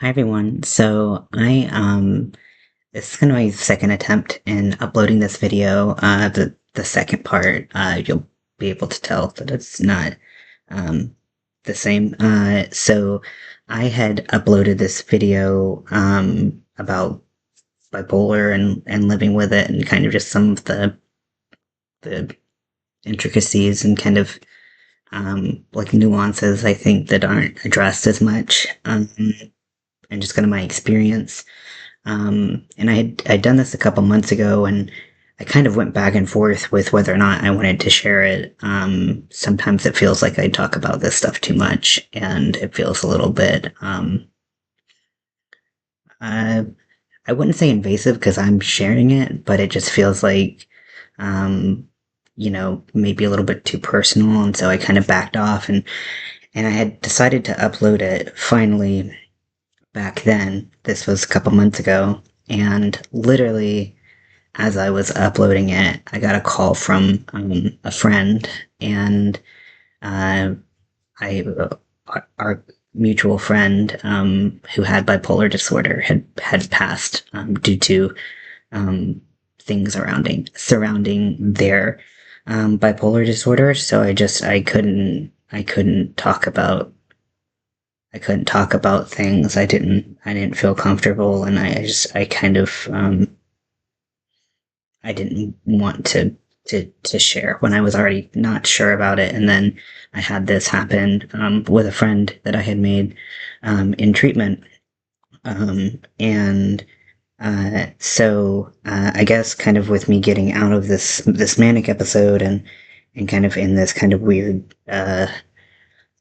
Hi everyone. This is kind of my second attempt in uploading this video. The second part, you'll be able to tell that it's not um the same. So I had uploaded this video about bipolar and living with it, and kind of just some of the intricacies and kind of like nuances I think that aren't addressed as much. And just kind of my experience. And I'd done this a couple months ago, and I kind of went back and forth with whether or not I wanted to share it. Sometimes it feels like I talk about this stuff too much, and it feels a little bit, uh, I wouldn't say invasive because I'm sharing it, but it just feels like, um, maybe a little bit too personal, and so I kind of backed off, and I had decided to upload it finally back then. This was a couple months ago, and literally as I was uploading it, I got a call from a friend, and uh, I our mutual friend who had bipolar disorder had passed due to um, things surrounding their bipolar disorder. So I couldn't talk about things. I didn't feel comfortable, and I kind of I didn't want to share when I was already not sure about it. And then I had this happen with a friend that I had made in treatment, and I guess kind of with me getting out of this manic episode and kind of in this kind of weird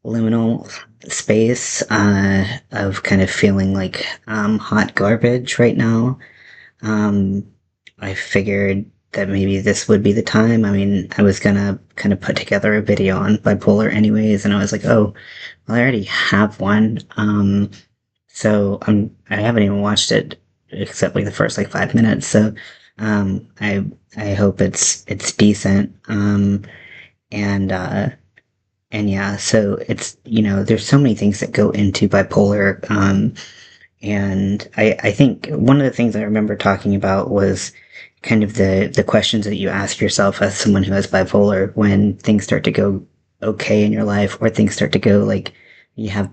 liminal space of kind of feeling like hot garbage right now. Um, I figured that maybe this would be the time. I mean, I was gonna kind of put together a video on bipolar anyways, and I was like, oh, well, I already have one. I haven't even watched it except like the first like 5 minutes. So, I hope it's decent. And and yeah, so it's there's so many things that go into bipolar. And I think one of the things I remember talking about was kind of the questions that you ask yourself as someone who has bipolar when things start to go okay in your life, or things start to go like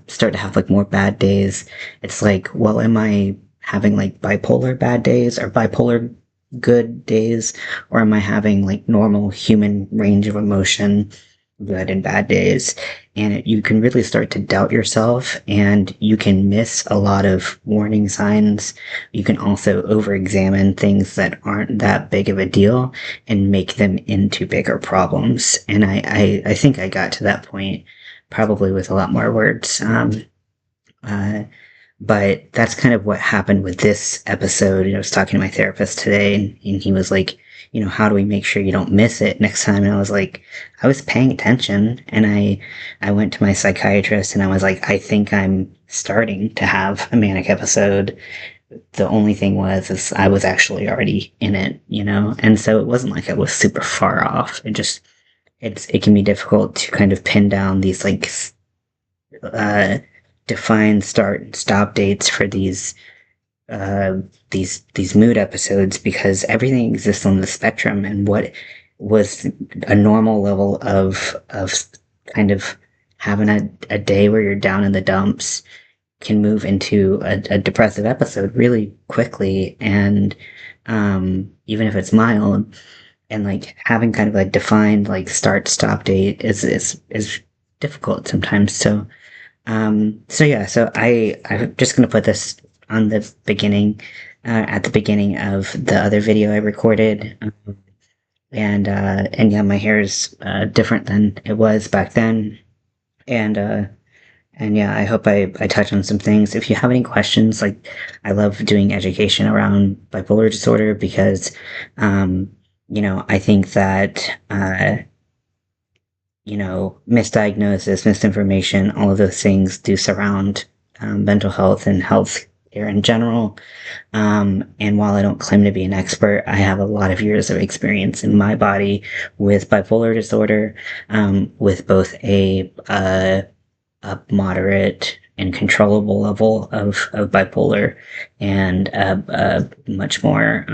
start to have like more bad days. It's like, well, am I having like bipolar bad days or bipolar good days, or am I having like normal human range of emotion, good and bad days? And you can really start to doubt yourself, and you can miss a lot of warning signs. You can also over-examine things that aren't that big of a deal and make them into bigger problems. And I think I got to that point probably with a lot more words. Uh, but that's kind of what happened with this episode. I was talking to my therapist today, and he was like, how do we make sure you don't miss it next time? And I was like, I was paying attention, and I went to my psychiatrist, and I was like, I think I'm starting to have a manic episode. The only thing is I was actually already in it. And so it wasn't like I was super far off. It can be difficult to kind of pin down these like uh, define start and stop dates for uh, these mood episodes, because everything exists on the spectrum, and what was a normal level of kind of having a day where you're down in the dumps can move into a depressive episode really quickly, and even if it's mild, and like having kind of a defined like start stop date is difficult sometimes. I'm just gonna put this on the beginning, at the beginning of the other video I recorded, and yeah, my hair is different than it was back then, and and yeah, I hope I touch on some things. If you have any questions, like I love doing education around bipolar disorder because, I think that misdiagnosis, misinformation, all of those things do surround mental health and health care in general. And while I don't claim to be an expert, I have a lot of years of experience in my body with bipolar disorder, with both a moderate and controllable level of bipolar, and a much more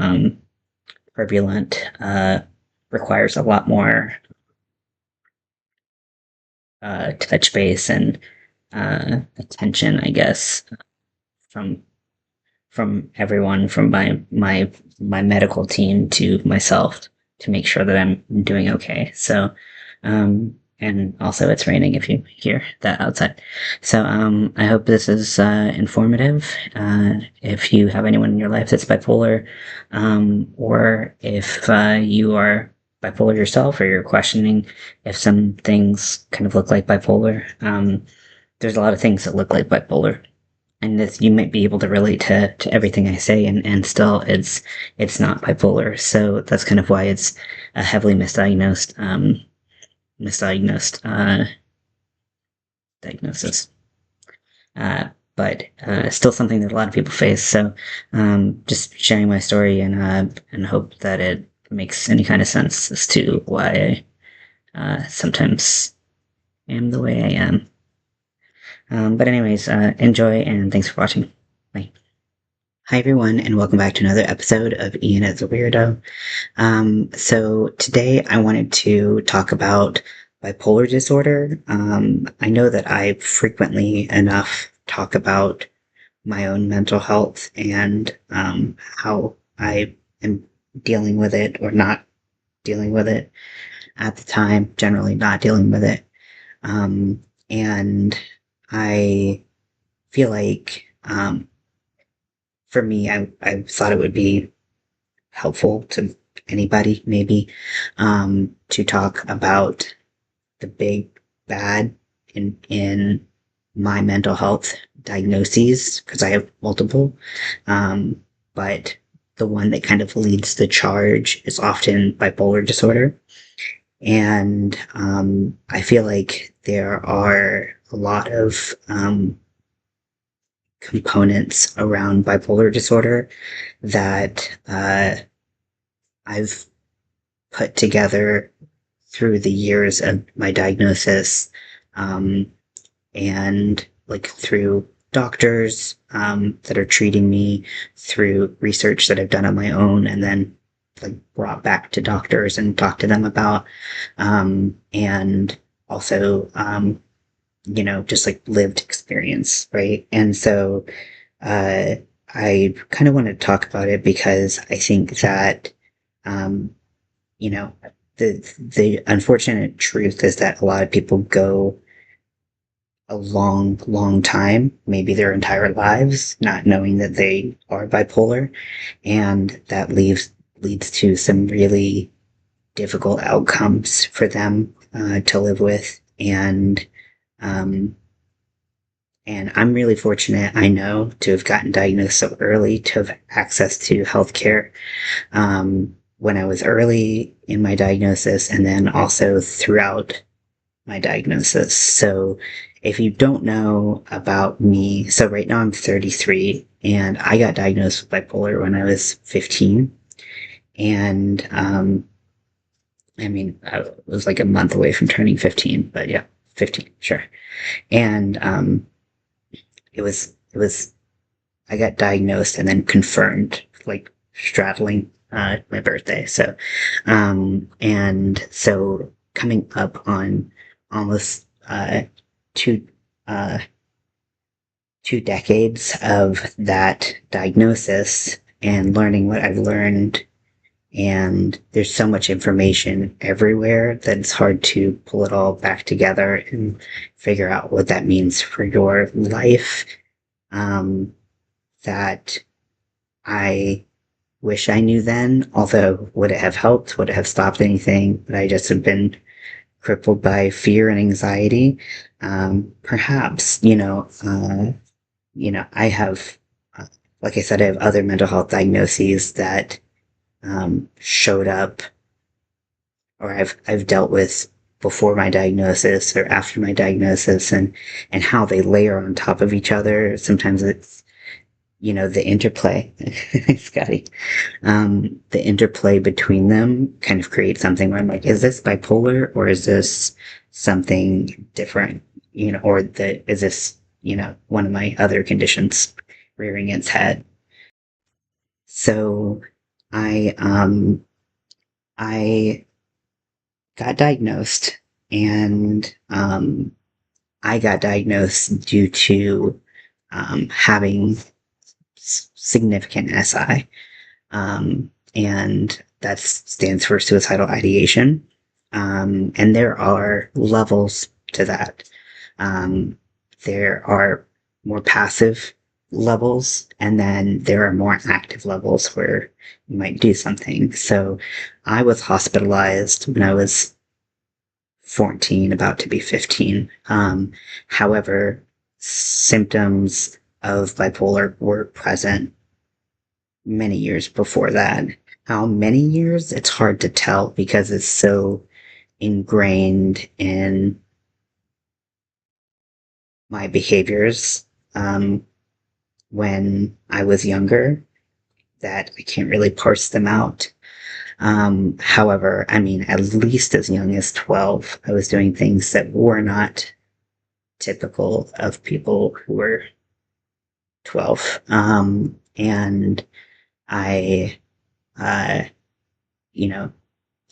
turbulent, requires a lot more touch base and attention, I guess, from everyone, from my medical team to myself, to make sure that I'm doing okay. So, and also it's raining if you hear that outside. So, I hope this is informative. If you have anyone in your life that's bipolar, or if you are bipolar yourself, or you're questioning if some things kind of look like bipolar, there's a lot of things that look like bipolar, and this, you might be able to relate to everything I say, and still it's not bipolar. So that's kind of why it's a heavily misdiagnosed diagnosis. But still something that a lot of people face. So just sharing my story, and hope that it makes any kind of sense as to why I sometimes am the way I am. But anyways, enjoy, and thanks for watching. Bye. Hi everyone, and welcome back to another episode of Ian as a Weirdo. So today I wanted to talk about bipolar disorder. I know that I frequently enough talk about my own mental health, and how I am dealing with it or not dealing with it at the time, generally not dealing with it. And I feel like, for me, I thought it would be helpful to anybody, maybe, to talk about the big bad in my mental health diagnoses, because I have multiple. But the one that kind of leads the charge is often bipolar disorder. And I feel like there are a lot of components around bipolar disorder that I've put together through the years of my diagnosis, and like through doctors that are treating me, through research that I've done on my own, and then like brought back to doctors and talked to them about, and also just like lived experience, right? And so I kind of want to talk about it because I think that, um, you know, the unfortunate truth is that a lot of people go a long, long time, maybe their entire lives, not knowing that they are bipolar, and that leads to some really difficult outcomes for them to live with. Um, and I'm really fortunate, I know, to have gotten diagnosed so early, to have access to healthcare when I was early in my diagnosis, and then also throughout my diagnosis. So if you don't know about me, so right now I'm 33, and I got diagnosed with bipolar when I was 15. And I mean, I was like a month away from turning 15, but yeah, 15, sure. And it was I got diagnosed and then confirmed, like straddling my birthday. So and so coming up on almost two uh 2 decades of that diagnosis, and learning what I've learned, and there's so much information everywhere that it's hard to pull it all back together and figure out what that means for your life. That I wish I knew then, although would it have helped? Would it have stopped anything? But I just have been crippled by fear and anxiety. Perhaps, I have, like I said, I have other mental health diagnoses that showed up, or I've dealt with before my diagnosis or after my diagnosis, and how they layer on top of each other. Sometimes it's, the interplay, Scotty, the interplay between them kind of creates something where I'm like, is this bipolar, or is this something different? Or is this, one of my other conditions rearing its head. So I I got diagnosed, and I got diagnosed due to having significant SI, and that stands for suicidal ideation. And there are levels to that. Um, there are more passive levels, and then there are more active levels where you might do something. So I was hospitalized when I was 14, about to be 15. However, symptoms of bipolar were present many years before that. How many years? It's hard to tell because it's so ingrained in my behaviors when I was younger that I can't really parse them out. However, I mean, at least as young as 12, I was doing things that were not typical of people who were 12. And I, uh, you know,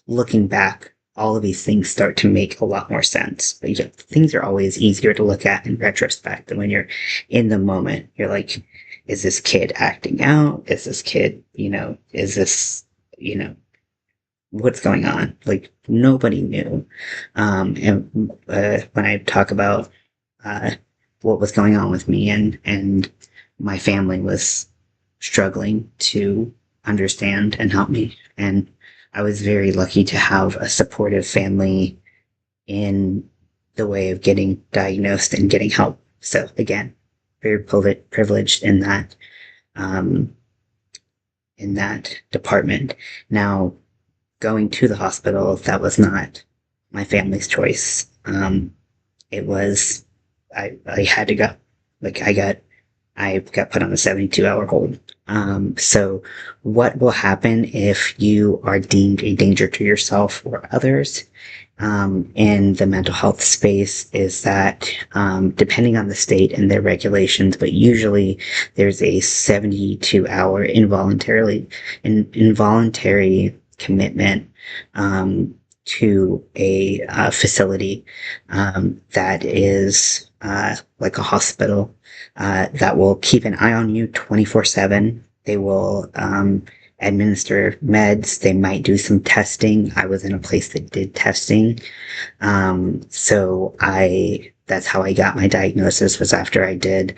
looking back, all of these things start to make a lot more sense. But things are always easier to look at in retrospect than when you're in the moment. You're like, is this kid acting out? Is this kid, is this, what's going on? Like, nobody knew. And when I talk about uh, what was going on with me, and my family was struggling to understand and help me. And I was very lucky to have a supportive family in the way of getting diagnosed and getting help. So again, very privileged um, in that department. Now, going to the hospital, that was not my family's choice. It was I had to go. Like I got put on a 72-hour hold. So what will happen if you are deemed a danger to yourself or others in the mental health space is that depending on the state and their regulations, but usually there's a 72-hour involuntary commitment to a facility that is like a hospital that will keep an eye on you 24/7. They will administer meds. They might do some testing. I was in a place that did testing. So that's how I got my diagnosis, was after I did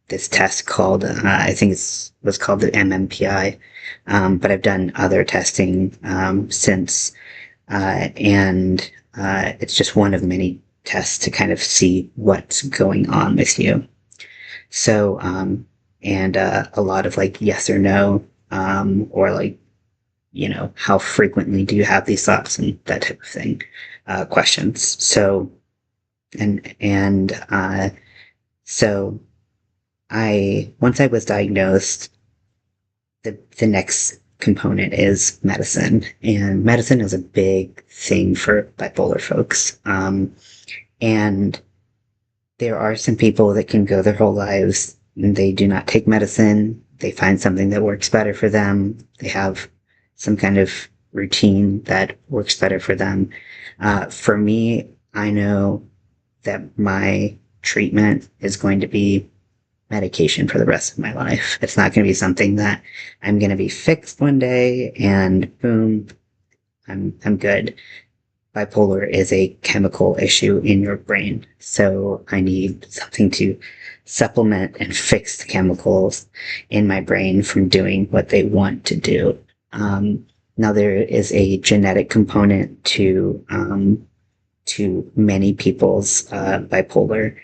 this test called, I think it was called the MMPI. But I've done other testing since, and it's just one of many tests to kind of see what's going on with you. So, and a lot of like yes or no, or like, how frequently do you have these thoughts and that type of thing, questions. So, and so once I was diagnosed, the next component is medicine, and medicine is a big thing for bipolar folks. And there are some people that can go their whole lives and they do not take medicine. They find something that works better for them. They have some kind of routine that works better for them. For me, I know that my treatment is going to be medication for the rest of my life. It's not going to be something that I'm going to be fixed one day and boom, I'm good. Bipolar is a chemical issue in your brain. So I need something to supplement and fix the chemicals in my brain from doing what they want to do. Now there is a genetic component to many people's bipolar,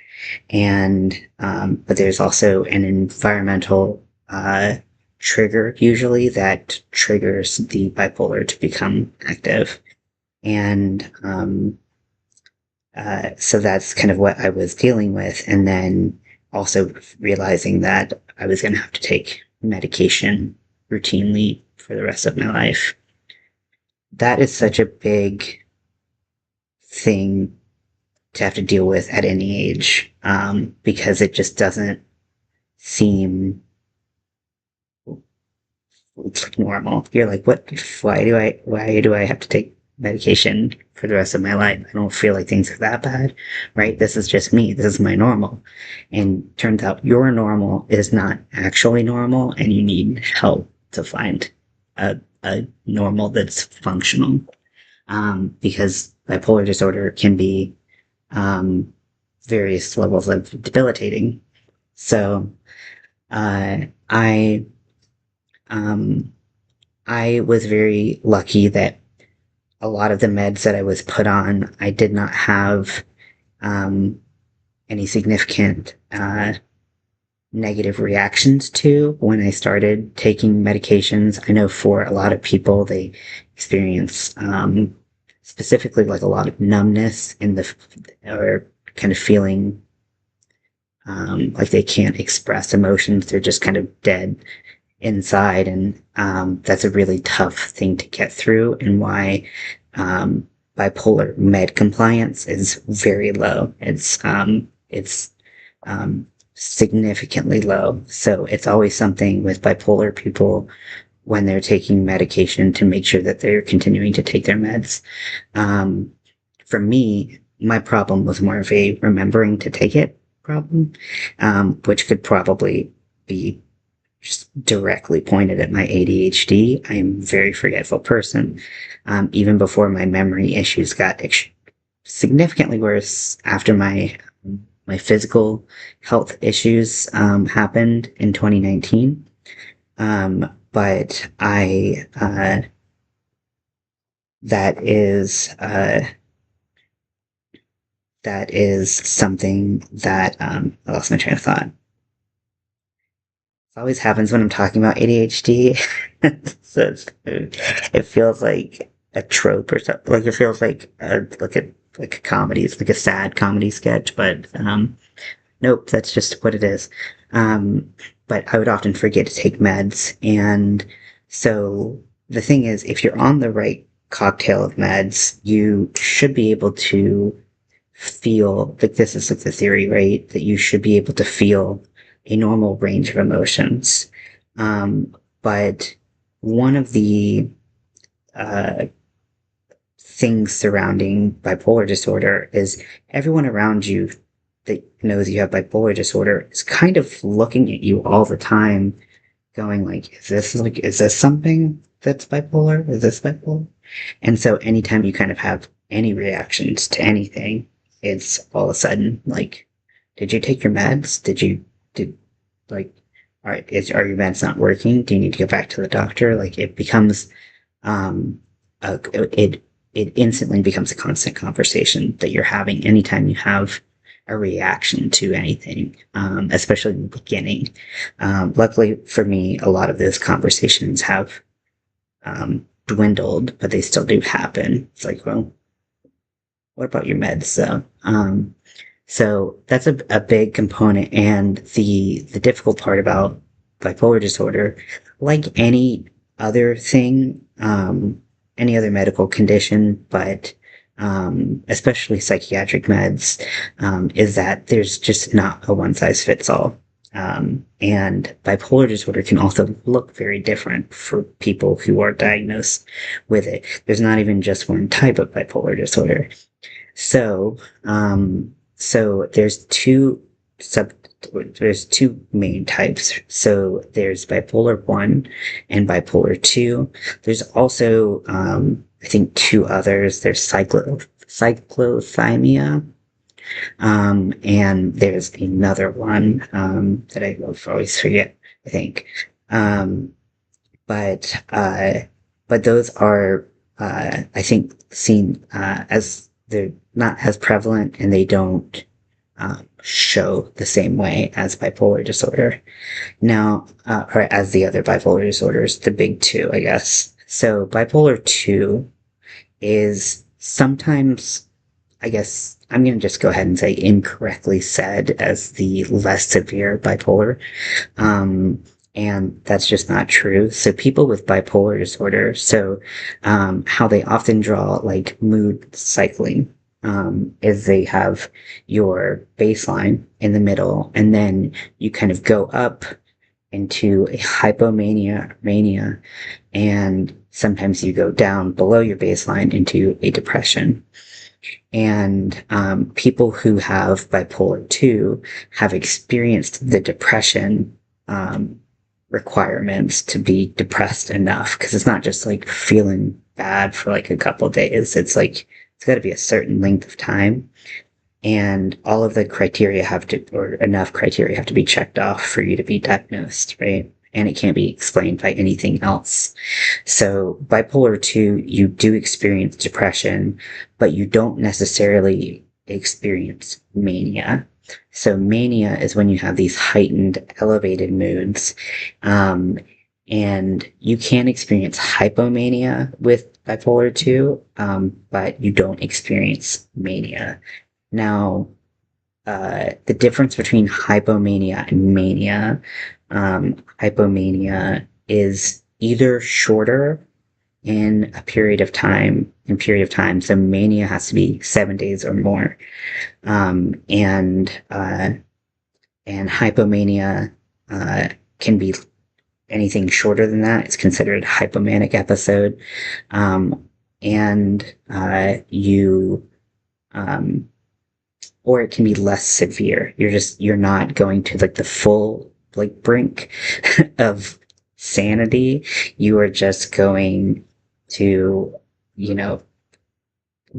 and but there's also an environmental trigger usually that triggers the bipolar to become active. And so that's kind of what I was dealing with. And then also realizing that I was going to have to take medication routinely for the rest of my life. That is such a big thing to have to deal with at any age, because it just doesn't seem like normal. You're like, what? Why do I have to take medication for the rest of my life? I don't feel like things are that bad, right? This is just me. This is my normal. And turns out your normal is not actually normal, and you need help to find a normal that's functional. Because bipolar disorder can be um, various levels of debilitating. So uh, I um, I was very lucky that a lot of the meds that I was put on, I did not have um, any significant negative reactions to when I started taking medications. I know for a lot of people, they experience specifically like a lot of numbness in the or kind of feeling like they can't express emotions. They're just kind of dead inside, and that's a really tough thing to get through, and why bipolar med compliance is very low. It's significantly low. So it's always something with bipolar people when they're taking medication to make sure that they're continuing to take their meds. Um, for me, my problem was more of a remembering to take it problem, which could probably be just directly pointed at my ADHD. I am a very forgetful person. Even before my memory issues got significantly worse after my physical health issues happened in 2019. But that is that is something that I lost my train of thought. It always happens when I'm talking about ADHD. So it feels like a trope or something. Like it feels like like a comedy. It's like a sad comedy sketch, but nope, that's just what it is. Um, but I would often forget to take meds, and so the thing is, if you're on the right cocktail of meds, you should be able to feel like this is like the theory, right? That you should be able to feel a normal range of emotions. But one of the uh, things surrounding bipolar disorder is everyone around you that knows you have bipolar disorder is kind of looking at you all the time, going like, is this something that's bipolar? Is this bipolar? And so anytime you kind of have any reactions to anything, it's all of a sudden like, did you take your meds? Did like, are your meds not working? Do you need to go back to the doctor? Like it becomes, um, it it instantly becomes a constant conversation that you're having anytime you have a reaction to anything, especially in the beginning. Luckily for me, a lot of those conversations have dwindled, but they still do happen. It's like, well, what about your meds? So that's a big component, and the difficult part about bipolar disorder, like any other medical condition, but especially psychiatric meds, is that there's just not a one size fits all. And bipolar disorder can also look very different for people who are diagnosed with it. There's not even just one type of bipolar disorder. So, so sub, there's two main types. So there's bipolar 1 and bipolar 2. There's also, I think two others. There's cyclothymia, and there's another one, that I always forget, I think. Um, but, uh, but those are, I think seen, as they're not as prevalent, and they don't, show the same way as bipolar disorder. Now, or as the other bipolar disorders, the big two, I guess. So bipolar 2 is sometimes, I guess, I'm going to just go ahead and say incorrectly said as the less severe bipolar. Um, and that's just not true. So people with bipolar disorder, how they often draw like mood cycling. is they have your baseline in the middle, and then you kind of go up into a hypomania mania, and sometimes you go down below your baseline into a depression. And people who have bipolar 2 have experienced the depression requirements to be depressed enough, because it's not just like feeling bad for like a couple days. It's like it's got to be a certain length of time, and all of the criteria have to, or enough criteria have to be checked off for you to be diagnosed, right? And it can't be explained by anything else. So bipolar 2, you do experience depression, but you don't necessarily experience mania. So mania is when you have these heightened, elevated moods. Um, and you can experience hypomania with bipolar 2, but you don't experience mania. Now, the difference between hypomania and mania, hypomania is either shorter in a period of time, so mania has to be 7 days or more. Um, and, uh, and hypomania, can be anything shorter than that. It's considered a hypomanic episode. And, you, um, or it can be less severe. You're not going to like the full like brink of sanity. You are just going to, you know,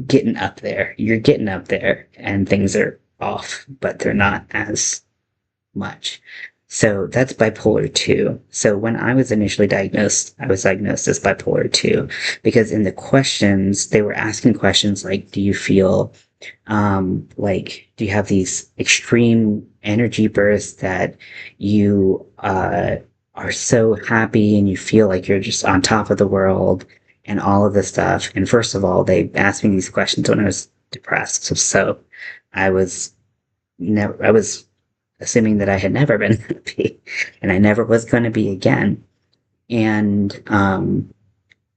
getting up there. You're getting up there and things are off, but they're not as much. So that's bipolar 2. So when I was initially diagnosed, I was diagnosed as bipolar 2 because in the questions, they were asking questions like, do you feel like, do you have these extreme energy bursts that you are so happy and you feel like you're just on top of the world and all of this stuff? And first of all, they asked me these questions when I was depressed. So I was I was assuming that I had never been happy and I never was going to be again. And,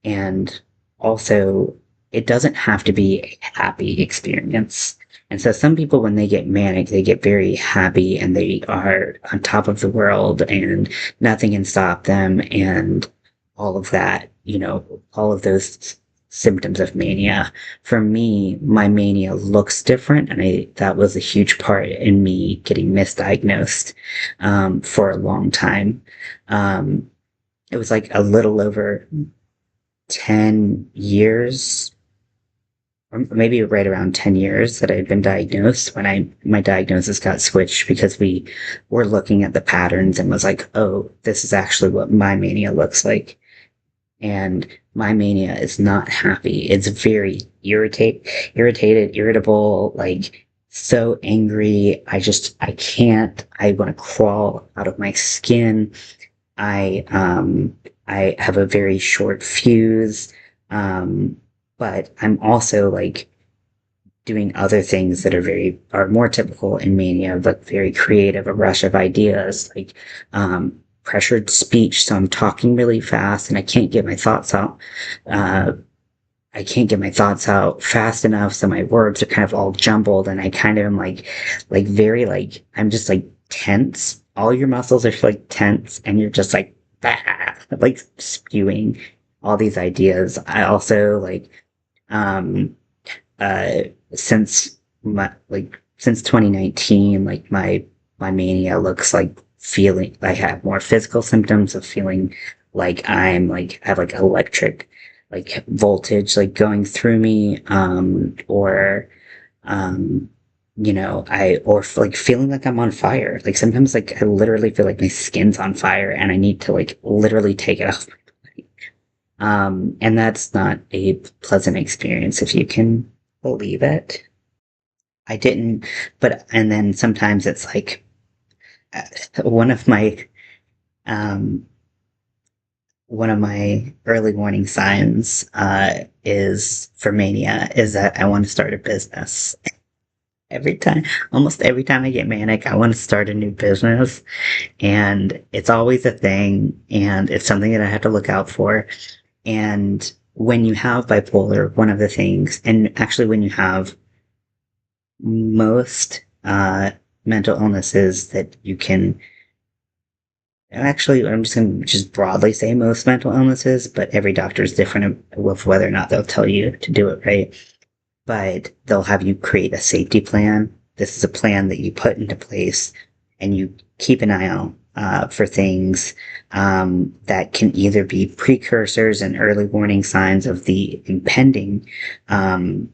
and also it doesn't have to be a happy experience. And so some people, when they get manic, they get very happy and they are on top of the world and nothing can stop them and all of that, all of those symptoms of mania. For me, my mania looks different, and that was a huge part in me getting misdiagnosed for a long time. It was like a little over 10 years, or maybe right around 10 years that I had been diagnosed when my diagnosis got switched because we were looking at the patterns and was like, oh, this is actually what my mania looks like. And my mania is not happy. It's very irritated, irritable, like so angry. I can't, I want to crawl out of my skin. I, I have a very short fuse. But I'm also like doing other things that are more typical in mania, but very creative, a rush of ideas, like, pressured speech. So I'm talking really fast and I can't get my thoughts out. I can't get my thoughts out fast enough. So my words are kind of all jumbled and I kind of am like very, like, I'm just like tense. All your muscles are like tense and you're just like, bah, like spewing all these ideas. I also like, um, uh, since since 2019, like my mania looks like feeling, I have more physical symptoms of feeling like I have like electric, like voltage, like going through me, or, um, like feeling like I'm on fire. Like sometimes, like I literally feel like my skin's on fire and I need to like literally take it off. And that's not a pleasant experience if you can believe it. I didn't, and then sometimes it's like, uh, one of my, um, one of my early warning signs, is for mania is that I want to start a business. Every time, almost every time I get manic, I want to start a new business, and it's always a thing, and it's something that I have to look out for. And when you have bipolar, one of the things, and actually when you have most mental illnesses that you can actually, I'm just going to just broadly say most mental illnesses, but every doctor is different with whether or not they'll tell you to do it right. But they'll have you create a safety plan. This is a plan that you put into place and you keep an eye out for things that can either be precursors and early warning signs of the impending um,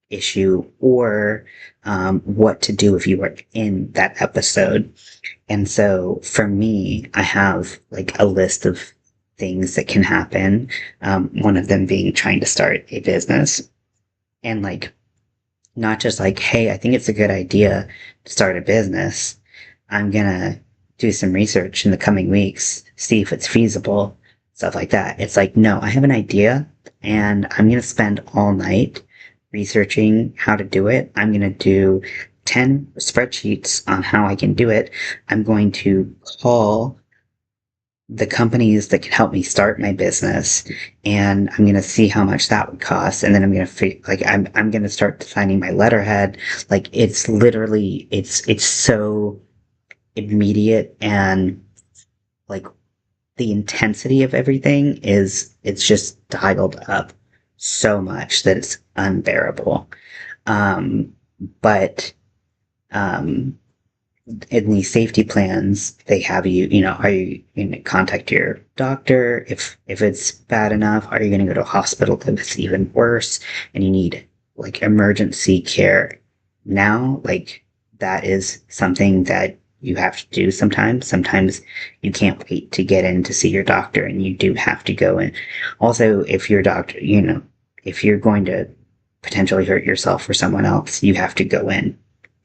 issue or what to do if you were in that episode. And so for me, I have like a list of things that can happen. One of them being trying to start a business and like not just like, hey, I think it's a good idea to start a business. I'm gonna do some research in the coming weeks, see if it's feasible, stuff like that. It's like, no, I have an idea and I'm gonna spend all night researching how to do it. I'm gonna do 10 spreadsheets on how I can do it. I'm going to call the companies that can help me start my business and I'm going to see how much that would cost. And then I'm going to like, I'm going to start designing my letterhead. Like it's literally, it's so immediate and like the intensity of everything it's just dialed up so much that it's unbearable. Um, but, um, in these safety plans, they have you, are you going to contact your doctor if it's bad enough? Are you going to go to a hospital if it's even worse and you need like emergency care now? Like that is something that you have to do sometimes. Sometimes you can't wait to get in to see your doctor and you do have to go in. Also, if your doctor, if you're going to potentially hurt yourself or someone else, you have to go in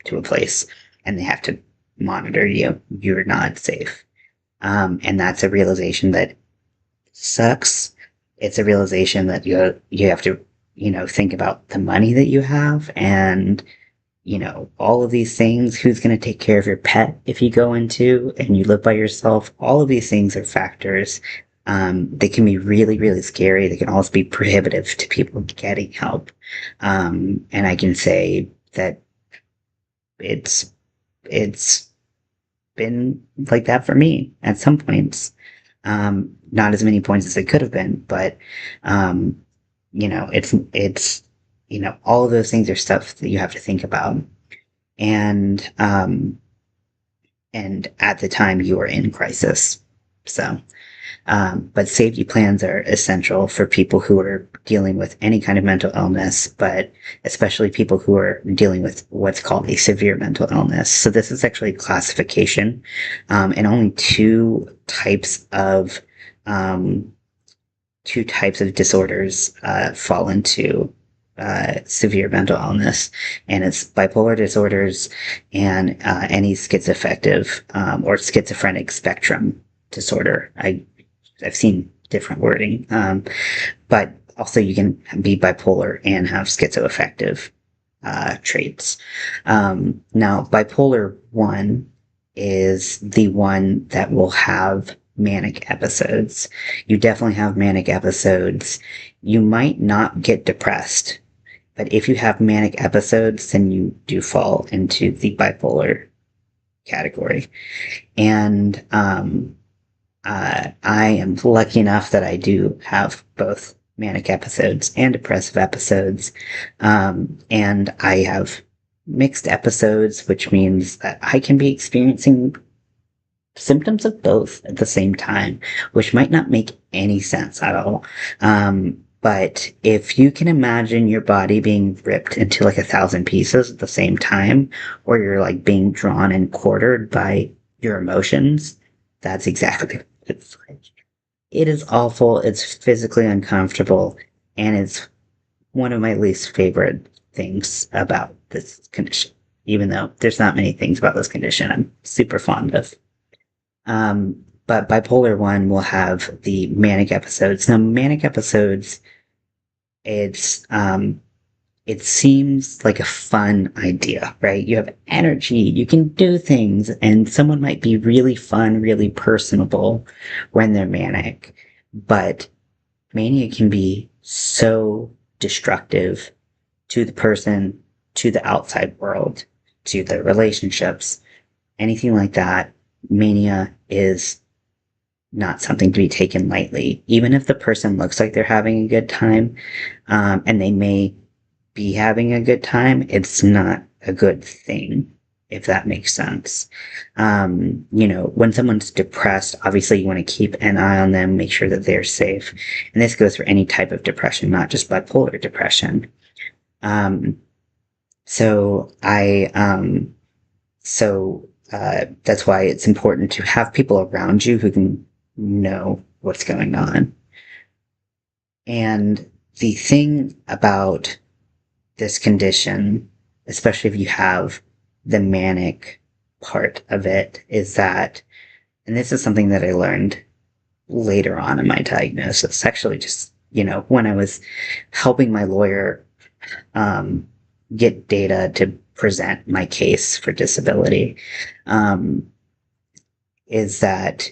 to a place and they have to monitor you. You're not safe. And that's a realization that sucks. It's a realization that you have to, think about the money that you have and, all of these things. Who's going to take care of your pet if you go into and you live by yourself? All of these things are factors. They can be really, really scary. They can also be prohibitive to people getting help. And I can say that it's been like that for me at some points. Not as many points as it could have been, but um, it's all of those things are stuff that you have to think about, and and at the time you are in crisis. So but safety plans are essential for people who are dealing with any kind of mental illness, but especially people who are dealing with what's called a severe mental illness. So this is actually a classification, and only um, two types of disorders fall into severe mental illness, and it's bipolar disorders and any schizoaffective or schizophrenic spectrum disorder. I've seen different wording, but also you can be bipolar and have schizoaffective traits. Now, bipolar 1 is the one that will have manic episodes. You definitely have manic episodes. You might not get depressed, but if you have manic episodes, then you do fall into the bipolar category. And I am lucky enough that I do have both manic episodes and depressive episodes. And I have mixed episodes, which means that I can be experiencing symptoms of both at the same time, which might not make any sense at all. But if you can imagine your body being ripped into like 1,000 pieces at the same time, or you're like being drawn and quartered by your emotions, that's exactly what it's like. It is awful. It's physically uncomfortable, and it's one of my least favorite things about this condition. Even though there's not many things about this condition I'm super fond of. But bipolar 1 will have the manic episodes. Now, manic episodes, it's it seems like a fun idea, right? You have energy, you can do things, and someone might be really fun, really personable when they're manic. But mania can be so destructive to the person to the outside world, to the relationships, anything like that. Mania is not something to be taken lightly. Even if the person looks like they're having a good time, and they may be having a good time, it's not a good thing, if that makes sense. When someone's depressed, obviously you want to keep an eye on them, make sure that they're safe. And this goes for any type of depression, not just bipolar depression. Um, so I, that's why it's important to have people around you who can know what's going on. And the thing about this condition, especially if you have the manic part of it, is that, and this is something that I learned later on in my diagnosis, actually, just, when I was helping my lawyer um, get data to present my case for disability, um, is that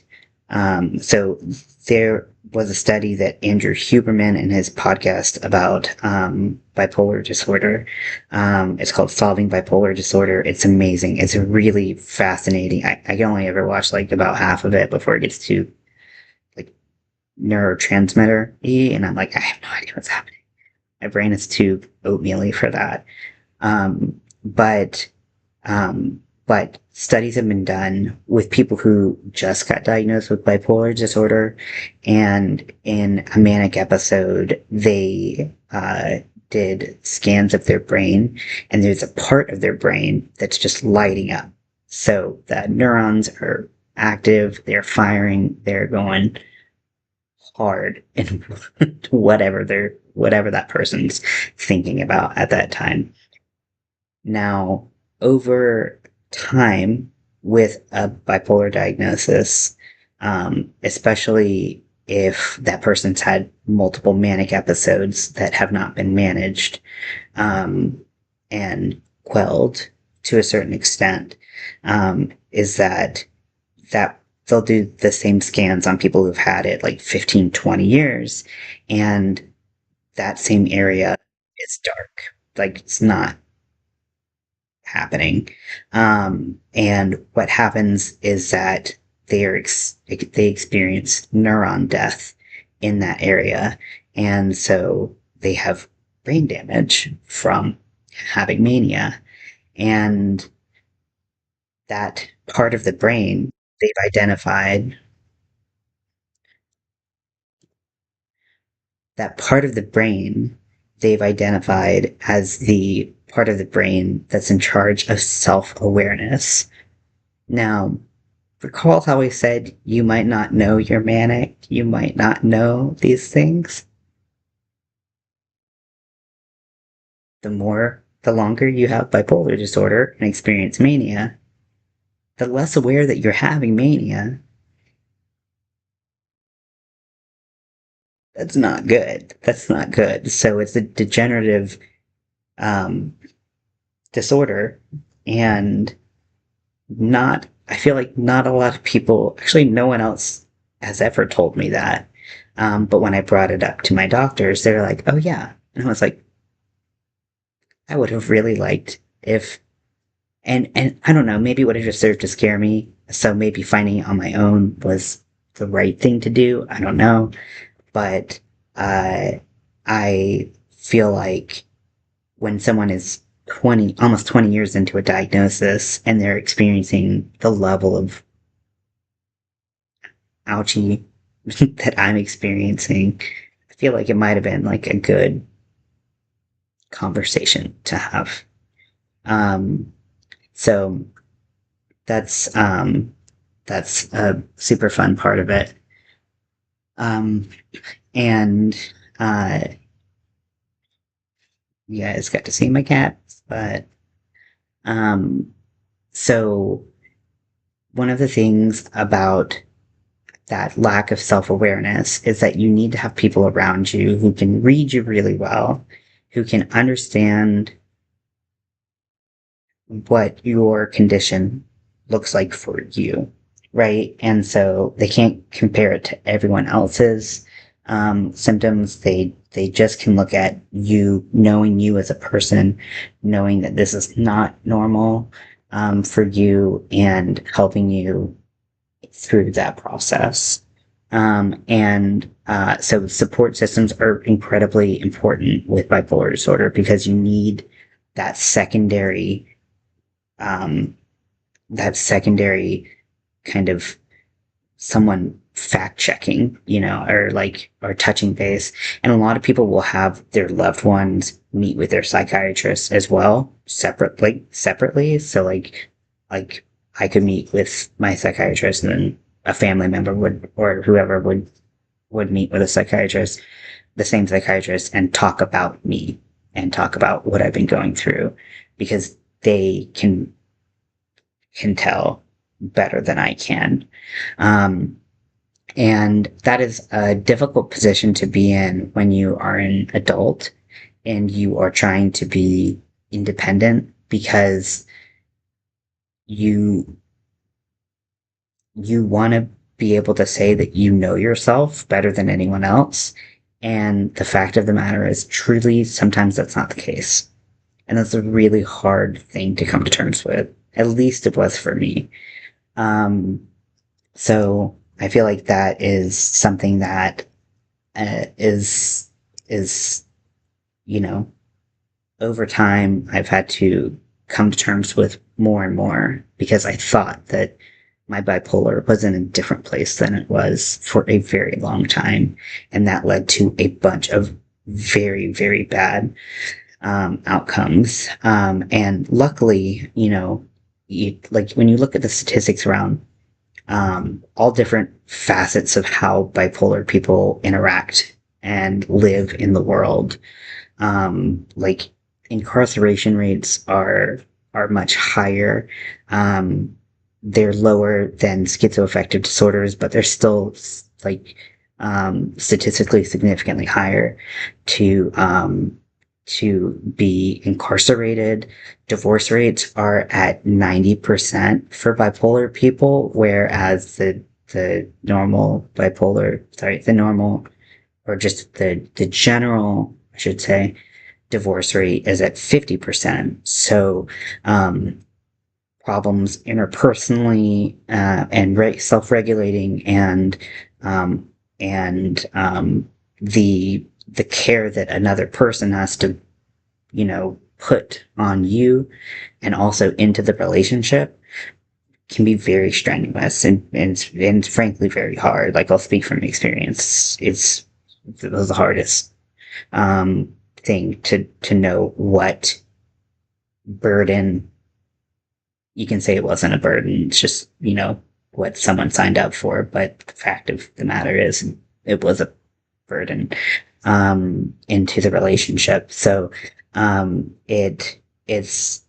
so there was a study that Andrew Huberman in his podcast about bipolar disorder. It's called Solving Bipolar Disorder. It's amazing. It's really fascinating. I can only ever watch like about half of it before it gets to like neurotransmitter-y, and I'm like, I have no idea what's happening. My brain is too oatmeal-y for that. Um, but um, but studies have been done with people who just got diagnosed with bipolar disorder, and in a manic episode, they did scans of their brain, and there's a part of their brain that's just lighting up. So the neurons are active, they're firing, they're going hard in whatever that person's thinking about at that time. Now, over time with a bipolar diagnosis, especially if that person's had multiple manic episodes that have not been managed and quelled to a certain extent, is that they'll do the same scans on people who've had it like 15, 20 years, and that same area is dark. Like, it's not happening. And what happens is that they experience neuron death in that area. And so they have brain damage from having mania. And that part of the brain they've identified, that part of the brain they've identified as the part of the brain that's in charge of self-awareness. Now, recall how I said you might not know you're manic, you might not know these things? The longer you have bipolar disorder and experience mania, the less aware that you're having mania. That's not good. That's not good. So it's a degenerative um, disorder, and I feel like not a lot of people, actually, no one else has ever told me that. But when I brought it up to my doctors, they were like, oh, yeah. And I was like, I would have really liked if, and I don't know, maybe it would have just served to scare me. So maybe finding it on my own was the right thing to do. I don't know. But uh, I feel like when someone is 20, almost 20 years into a diagnosis and they're experiencing the level of ouchie that I'm experiencing, I feel like it might have been like a good conversation to have. Um, so that's a super fun part of it. Um, and you guys got to see my cats, but um, so one of the things about that lack of self-awareness is that you need to have people around you who can read you really well, who can understand what your condition looks like for you, right? And so they can't compare it to everyone else's symptoms. They they just can look at you, knowing you as a person, knowing that this is not normal for you, and helping you through that process. So support systems are incredibly important with bipolar disorder because you need that secondary, um, that secondary kind of someone fact checking, or touching base. And a lot of people will have their loved ones meet with their psychiatrist as well, separately. So like I could meet with my psychiatrist, and then a family member would, or whoever would meet with a psychiatrist, the same psychiatrist, and talk about me and talk about what I've been going through, because they can tell better than I can. Um, and that is a difficult position to be in when you are an adult and you are trying to be independent, because you you want to be able to say that you know yourself better than anyone else. And the fact of the matter is, truly, sometimes that's not the case. And that's a really hard thing to come to terms with. At least it was for me. Um, so I feel like that is something that is you know over time I've had to come to terms with more and more, because I thought that my bipolar was in a different place than it was for a very long time, and that led to a bunch of very, very bad outcomes. And luckily, like when you look at the statistics around all different facets of how bipolar people interact and live in the world. Like incarceration rates are much higher. Um, they're lower than schizoaffective disorders, but they're still like statistically significantly higher to be incarcerated. Divorce rates are at 90% for bipolar people, whereas the normal bipolar, sorry, the normal, or just the general, I should say, divorce rate is at 50%. So, problems interpersonally, and self-regulating, um, and the care that another person has to, put on you and also into the relationship, can be very strenuous, and frankly very hard. Like, I'll speak from experience. It was the hardest thing to know what burden. You can say it wasn't a burden. It's just, what someone signed up for. But the fact of the matter is, it was a burden into the relationship. So it's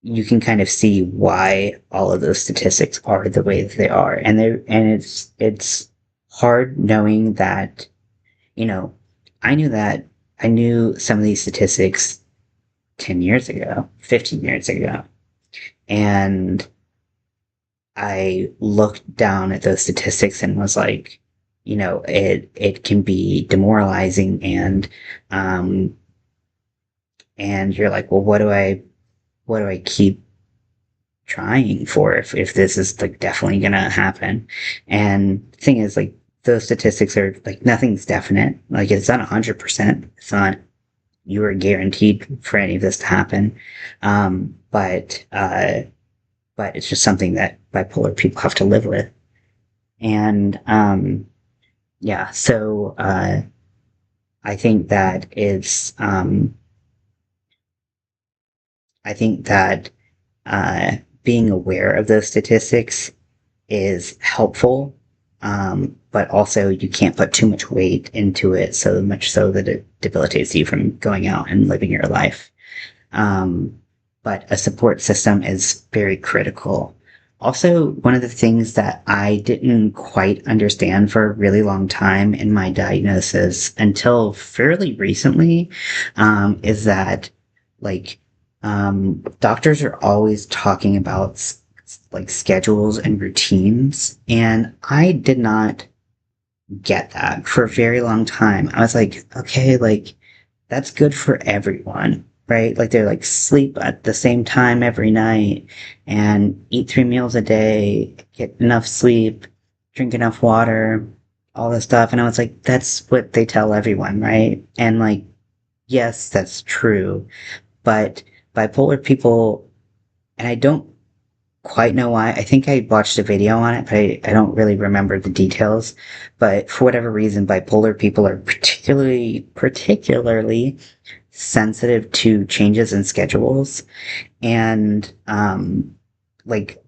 you can kind of see why all of those statistics are the way that they are, and it's hard knowing that, you know I knew that I knew some of these statistics 10 years ago, 15 years ago, and I looked down at those statistics and was like, it can be demoralizing, um, and you're like, well, what do I keep trying for if this is like definitely gonna happen? And the thing is, like, those statistics are like, nothing's definite. Like, it's not 100%. It's not, you are guaranteed for any of this to happen. But it's just something that bipolar people have to live with. And yeah, so I think that it's I think that being aware of those statistics is helpful, but also you can't put too much weight into it, so much so that it debilitates you from going out and living your life. Um, but a support system is very critical. Also, one of the things that I didn't quite understand for a really long time in my diagnosis until fairly recently, is that, like, doctors are always talking about like schedules and routines, and I did not get that for a very long time. I was like, okay, like that's good for everyone, right? Like they're like sleep at the same time every night and eat 3 meals a day, get enough sleep, drink enough water, all this stuff. And I was like, that's what they tell everyone, right? And like, yes, that's true. But bipolar people, and I don't quite know why. I think I watched a video on it, but I don't really remember the details. But for whatever reason, bipolar people are particularly sensitive to changes in schedules and like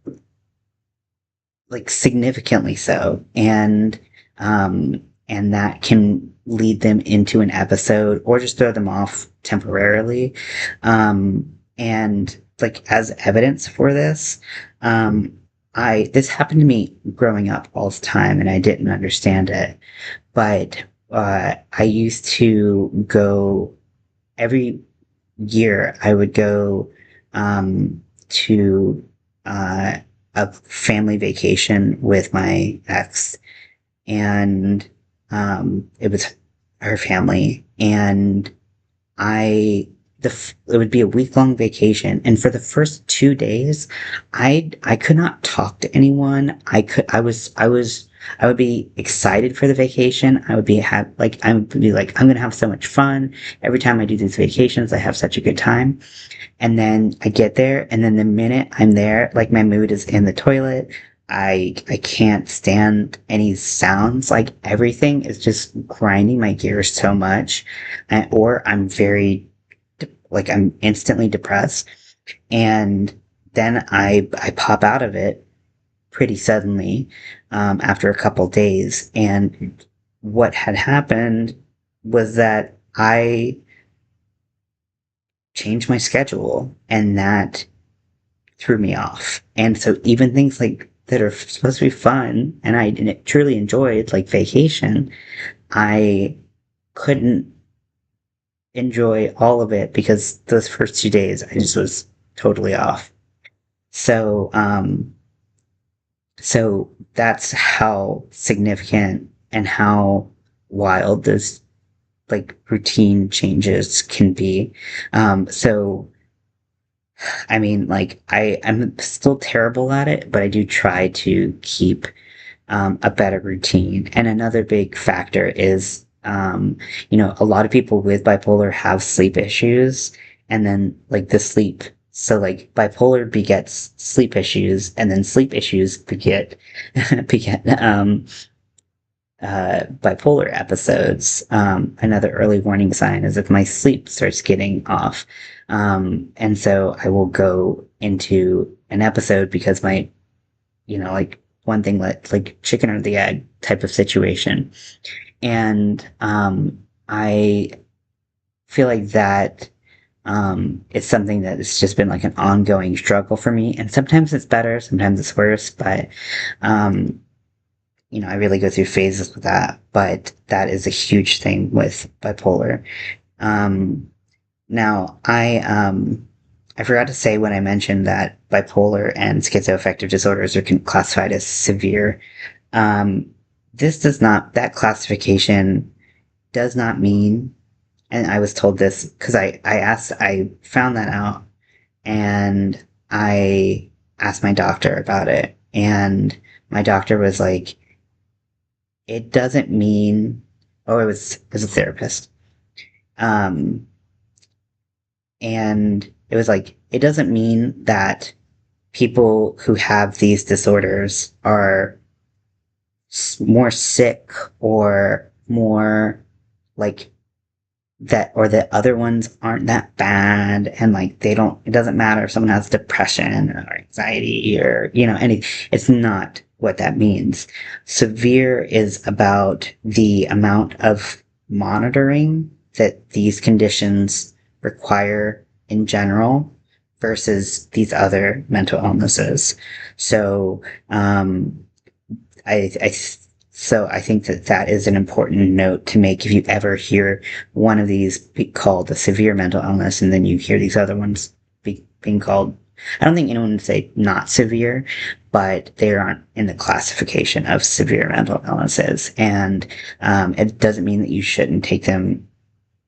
significantly so, and that can lead them into an episode or just throw them off temporarily. And like as evidence for this, um, I this happened to me growing up all the time, and I didn't understand it. But I used to go every year. I would go to uh, a family vacation with my ex, and it was her family, and I it would be a week long vacation, and for the first 2 days, I could not talk to anyone. I would be excited for the vacation. I would be like I'm gonna have so much fun. Every time I do these vacations, I have such a good time. And then I get there, and then the minute I'm there, like my mood is in the toilet. I can't stand any sounds. Like everything is just grinding my gears so much, or I'm very like I'm instantly depressed, and then I pop out of it pretty suddenly after a couple days. And what had happened was that I changed my schedule, and that threw me off. And so even things like that are supposed to be fun and I truly enjoyed, like vacation, I couldn't enjoy all of it because those first 2 days I just was totally off. So, so that's how significant and how wild those like routine changes can be. So I mean, like I'm still terrible at it, but I do try to keep a better routine. And another big factor is, a lot of people with bipolar have sleep issues, and then like the sleep. So like bipolar begets sleep issues, and then sleep issues beget beget bipolar episodes. Another early warning sign is if my sleep starts getting off. And so I will go into an episode because like one thing like chicken or the egg type of situation. And I feel like that it's something that has just been like an ongoing struggle for me. And sometimes it's better, sometimes it's worse, but um, I really go through phases with that, but that is a huge thing with bipolar. Um, Now, I forgot to say when I mentioned that bipolar and schizoaffective disorders are classified as severe. Um, this does not, that classification does not mean, and I was told this because I found that out, and I asked my doctor about it, and my doctor was like, it doesn't mean, oh, it was a therapist. Um, and it was like, it doesn't mean that people who have these disorders are more sick or more like that, or the other ones aren't that bad, and like it doesn't matter if someone has depression or anxiety or any. It's not what that means. Severe is about the amount of monitoring that these conditions require in general versus these other mental illnesses. So I so I think that is an important note to make if you ever hear one of these be called a severe mental illness, and then you hear these other ones being called I don't think anyone would say not severe, but they aren't in the classification of severe mental illnesses. And it doesn't mean that you shouldn't take them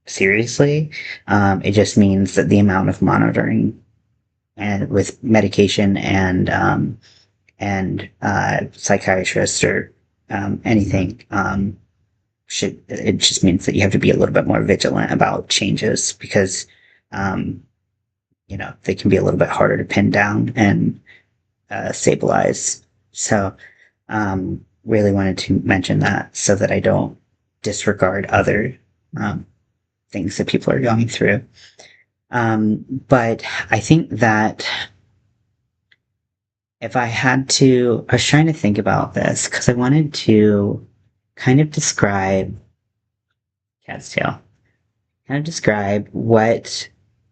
seriously. It just means that the amount of monitoring and with medication and psychiatrists or anything should it just means that you have to be a little bit more vigilant about changes because um, they can be a little bit harder to pin down and stabilize. So really wanted to mention that so that I don't disregard other um, things that people are going through. But I think that if I had to, I was trying to think about this because I wanted to kind of describe cat's tail, kind of describe what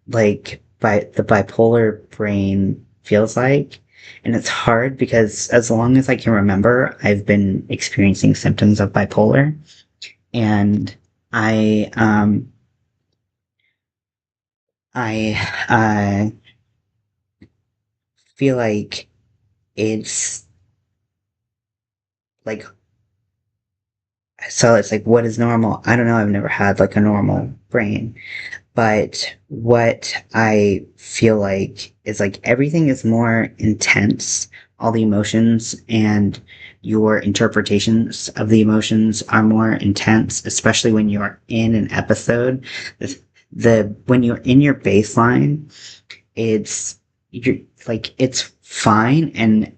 the bipolar brain feels like. And it's hard because as long as I can remember, I've been experiencing symptoms of bipolar, and I I feel like it's like so it's like what is normal? I don't know. I've never had like a normal brain. But what I feel like is like everything is more intense. All the emotions and your interpretations of the emotions are more intense, especially when you're in an episode. When you're in your baseline, it's you're like it's fine, and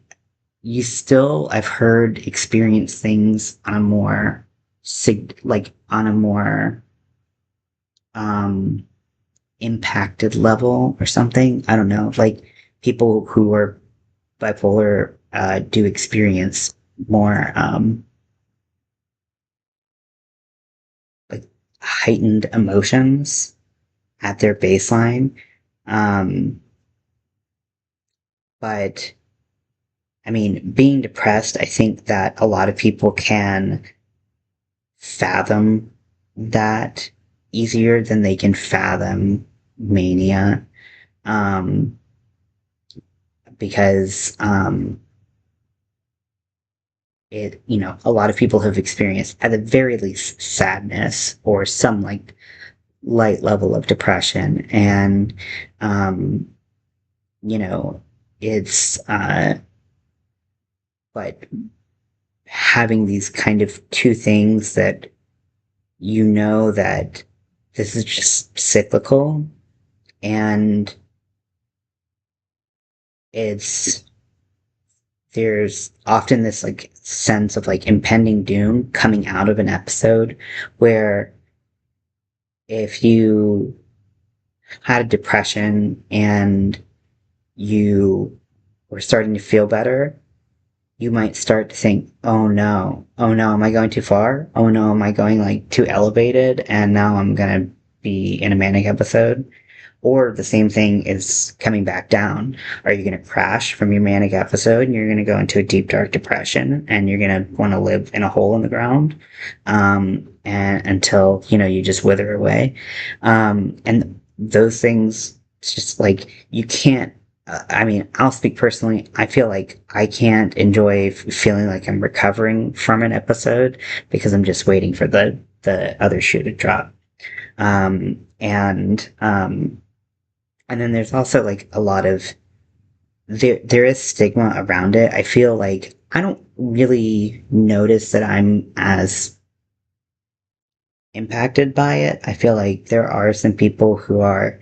you still I've heard experience things on a more on a more um impacted level or something. I don't know. Like people who are bipolar do experience more like heightened emotions at their baseline. Um, but I mean, being depressed, I think that a lot of people can fathom that easier than they can fathom mania. Um, because a lot of people have experienced at the very least sadness or some like light level of depression, and um, you know, it's but having these kind of two things that that this is just cyclical, and it's there's often this like sense of like impending doom coming out of an episode where if you had a depression and you were starting to feel better, you might start to think, oh no, am I going too far? Oh no, am I going like too elevated? And now I'm gonna be in a manic episode. Or the same thing is coming back down. Are you going to crash from your manic episode and you're going to go into a deep, dark depression and you're going to want to live in a hole in the ground and until, you just wither away? And those things, it's just like you can't. I mean, I'll speak personally. I feel like I can't enjoy feeling like I'm recovering from an episode because I'm just waiting for the other shoe to drop. And then there's also like a lot of there is stigma around it. I feel like I don't really notice that I'm as impacted by it. I feel like there are some people who are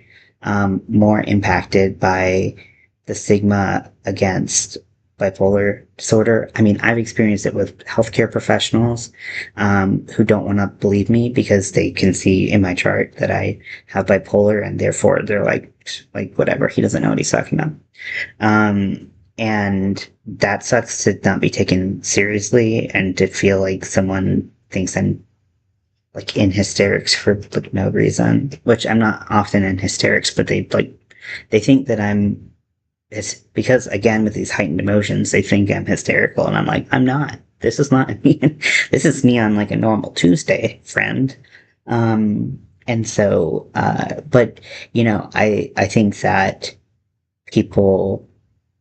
more impacted by the stigma against bipolar disorder. I mean, I've experienced it with healthcare professionals who don't want to believe me because they can see in my chart that I have bipolar, and therefore they're like whatever, he doesn't know what he's talking about. And that sucks to not be taken seriously and to feel like someone thinks I'm like in hysterics for like no reason, which I'm not often in hysterics, but they think that it's because again with these heightened emotions, they think I'm hysterical, and I'm like, I'm not. This is not me. This is me on like a normal Tuesday, friend. And so, but I think that people,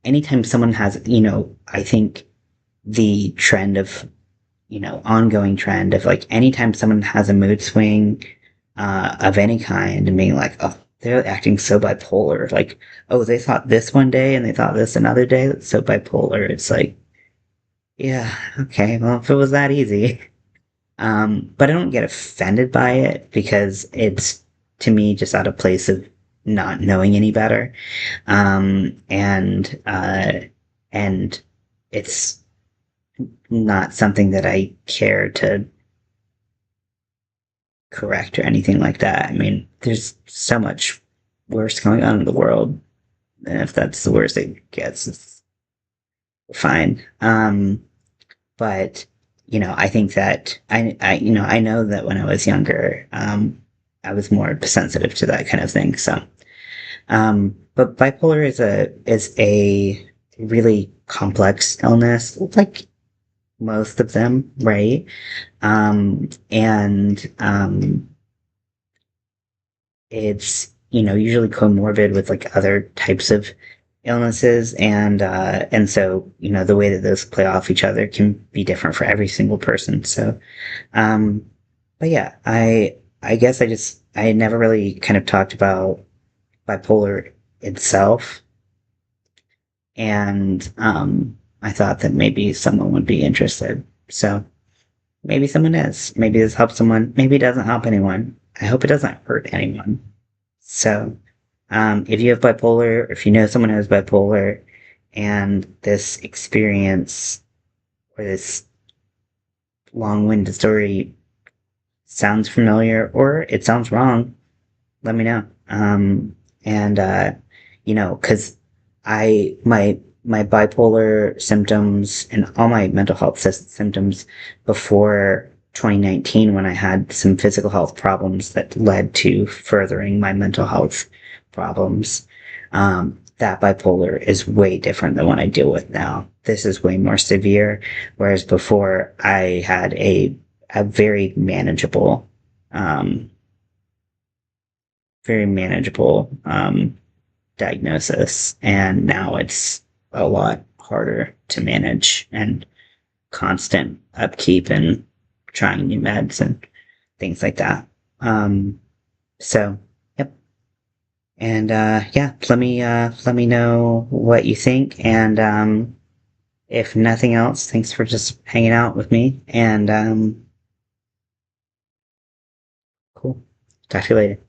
anytime someone has, I think the trend of, ongoing trend of like anytime someone has a mood swing of any kind and being like, oh, they're acting so bipolar. Like, oh, they thought this one day and they thought this another day. That's so bipolar. It's like, yeah, okay, well, if it was that easy. But I don't get offended by it because it's, to me, just out of place of not knowing any better. And it's not something that I care to correct or anything like that. I mean, there's so much worse going on in the world, and if that's the worst it gets, it's fine. But I think that I know that when I was younger, I was more sensitive to that kind of thing. So, but bipolar is a really complex illness, like most of them, right? And it's usually comorbid with like other types of illnesses, and so the way that those play off each other can be different for every single person. So, um, but yeah, I guess I never really kind of talked about bipolar itself, and I thought that maybe someone would be interested. So maybe someone is. Maybe this helps someone. Maybe it doesn't help anyone. I hope it doesn't hurt anyone. So, if you have bipolar, if you know someone who has bipolar, and this experience or this long-winded story sounds familiar or it sounds wrong, let me know. And because my bipolar symptoms and all my mental health symptoms before 2019, when I had some physical health problems that led to furthering my mental health problems, that bipolar is way different than what I deal with now. This is way more severe, whereas before I had a um, very manageable diagnosis, and now it's a lot harder to manage and constant upkeep and trying new meds and things like that. So, yep. And yeah, let me know what you think. And if nothing else, thanks for just hanging out with me. And cool. Talk to you later.